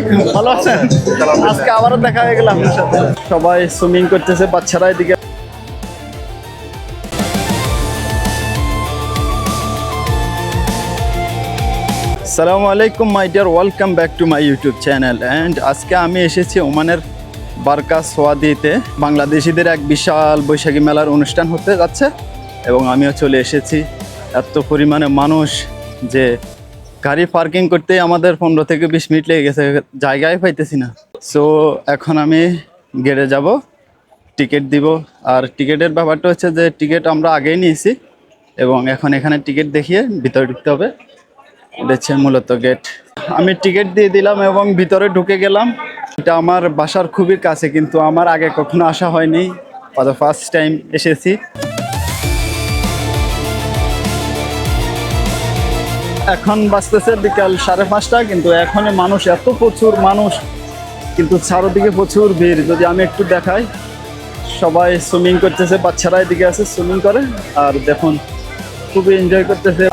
আলাইকুম, ভালো আছেন? আজকে আবারও দেখা হয়ে গেল আপনার সাথে। সবাই সুইমিং করতেছে, বাচ্চারা এদিকে। আসসালামু আলাইকুম my dear, welcome back to my YouTube channel. And আজকে আমি এসেছি ওমানের বারকাস ওয়াদিতে। বাংলাদেশিদের এক বিশাল বৈশাখী মেলার অনুষ্ঠান হতে যাচ্ছে এবং আমিও চলে এসেছি। এত পরিমাণে মানুষ যে গাড়ি পার্কিং করতে আমাদের 15 থেকে 20 মিনিট লেগে গেছে, জায়গায় পাইতেছি না। সো এখন আমি গেটে যাব, টিকিট দিব। আর টিকিটের ব্যাপারটা হচ্ছে যে টিকিট আমরা আগেই নিয়েছি এবং এখন এখানে টিকিট দেখিয়ে ভিতরে ঢুকতে হবে। এটা হচ্ছে মূলত গেট। আমি টিকিট দিয়ে দিলাম এবং ভিতরে ঢুকে গেলাম। এটা আমার বাসার খুবই কাছে, কিন্তু আমার আগে কখনো আসা হয়নি, ফর দ্য ফার্স্ট টাইম এসেছি। এখন বাজতেছে বিকাল 5:30, কিন্তু এখনই মানুষ, এত প্রচুর মানুষ, কিন্তু চারদিকে প্রচুর ভিড়। যদি আমি একটু দেখাই, সবাই সুইমিং করতেছে, বাচ্চারা এদিকে আছে সুইমিং করে, আর দেখুন খুবই এনজয় করতেছে।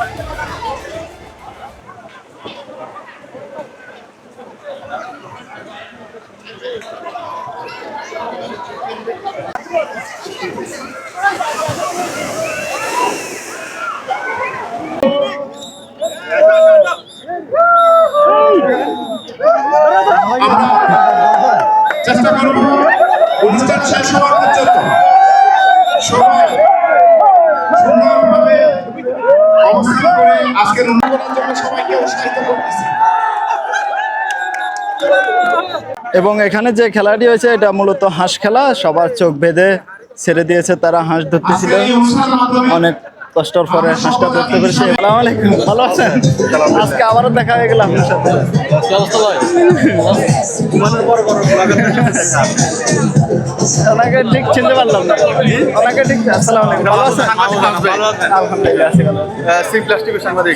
চেষ্টা করব অনুষ্ঠান শেষ হওয়ার পর্যন্ত সবাই সুন্দরভাবে অবস্থান করে আজকের অনুষ্ঠানের জন্য সবাইকে উৎসাহিত করতেছি। এবং এখানে যে খেলাটি হয়েছে এটা মূলত হাঁস খেলা। সবার চোখ বেঁধে ছেড়ে দিয়েছে, তারা হাঁস ধরতেছিল। অনেক কষ্টর পরে হাঁসটা ধরতে পেরেছে। আসসালামু আলাইকুম, ভালো আছেন? আজকে আবারও দেখা হয়ে গেল আপনার সাথে। ওনাকে ঠিক চিনতে পারলাম না, ওনাকে ঠিক। আসসালামু আলাইকুম, ভালো আছেন? আলহামদুলিল্লাহ আছি ভালো। সাংবাদিক।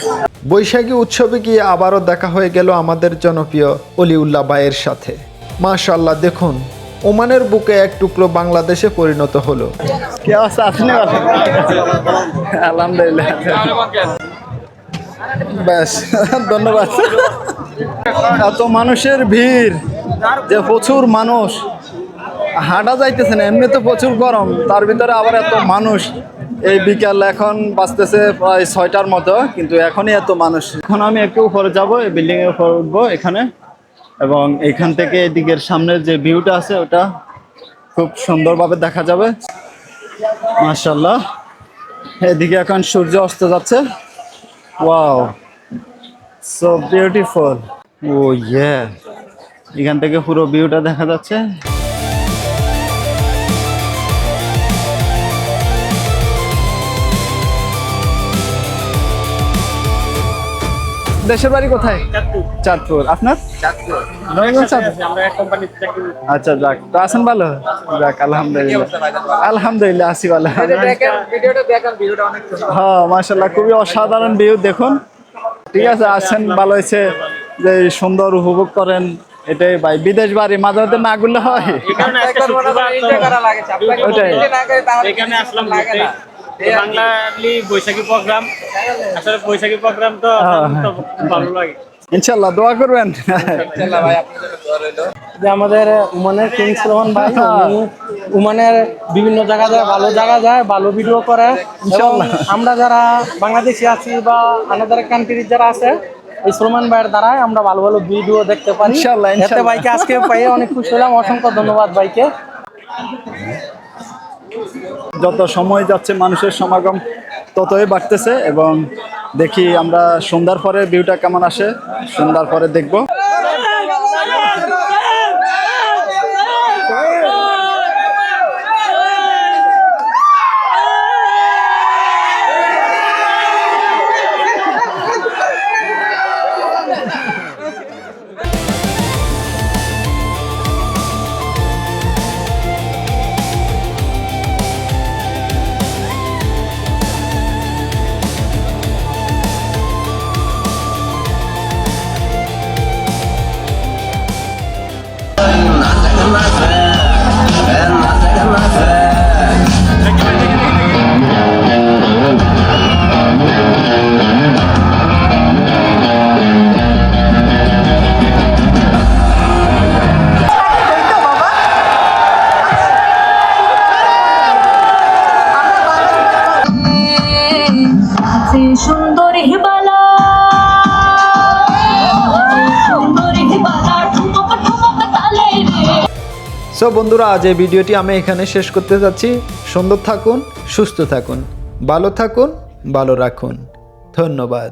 বৈশাখী উৎসবে গিয়ে আবারও দেখা হয়ে গেল আমাদের জনপ্রিয় অলিউল্লাহ ভাইয়ের সাথে। মাশাআল্লাহ, দেখুন ওমানের বুকে এক টুকরো বাংলাদেশে পরিণত হলো। কি অবস্থা, আপনি ভালো? আলহামদুলিল্লাহ। ব্যাস, ধন্যবাদ। এত মানুষের ভিড় যে প্রচুর মানুষ, হাঁটা যাইতেছে না, এমনি তো প্রচুর গরম, তার ভিতরে আবার এত মানুষ। এই বিকাল এখন বাজতেছে প্রায় 6টার মতো, কিন্তু এখনই এত মানুষ। এখন আমি একটু উপরে যাব, এই বিল্ডিং এর উপরে উঠবো এখানে, এবং এখান থেকে এদিকের সামনের যে ভিউটা আছে ওটা খুব সুন্দরভাবে দেখা যাবে। মাশাআল্লাহ, এদিকে এখন সূর্য অস্ত যাচ্ছে। Wow, so beautiful. ও ইয়ে, এখান থেকে পুরো ভিউটা দেখা যাচ্ছে। দেশের বাড়ি কোথায়? চাঁদপুর। আপনার? নবীগঞ্জ, চাঁদপুর। আচ্ছা, যাক, তো আছেন ভালো? যাক, আলহামদুলিল্লাহ। আলহামদুলিল্লাহ আছি ভালো। হ্যাঁ, মাশাআল্লাহ, খুবই অসাধারণ ভিউ। দেখুন, ঠিক আছে, আসছেন, ভালো হয়েছে যে সুন্দর উপভোগ করেন। এটাই ভাই, বিদেশ বাড়ি মাঝে মাঝে না ঘুরলে হয়। বাংলালি বৈশাখী প্রোগ্রাম, আসলে বৈশাখী প্রোগ্রাম তো ভালো লাগে। ইনশাআল্লাহ দোয়া করবেন। যে আমাদের উমানের কিং সুলেমান ভাই, উনি উমানের বিভিন্ন জায়গা যায়, ভালো জায়গা যায়, ভালো ভিডিও করে। ইনশাআল্লাহ আমরা যারা বাংলাদেশি আছি বা আনাদার কান্ট্রির যারা আছে, এই সুলেমান ভাইয়ের দ্বারাই আমরা ভালো ভালো ভিডিও দেখতে পারি। ইনশাআল্লাহ, এতে ইনশাআল্লাহ। ভাইকে আজকে পেয়ে অনেক খুশি হলাম। অসংখ্য ধন্যবাদ ভাইকে। যত সময় যাচ্ছে মানুষের সমাগম ততই বাড়তেছে, এবং দেখি আমরা সন্ধ্যার পরে ভিউটা কেমন আসে, সন্ধ্যার পরে দেখব। সুন্দর হিবালা সুন্দর হিবালা ঠুমক ঠুমক তালে রে। সো বন্ধুরা, আজ এই ভিডিওটি আমি এখানে শেষ করতে যাচ্ছি। সুন্দর থাকুন, সুস্থ থাকুন, ভালো থাকুন, ভালো রাখুন। ধন্যবাদ।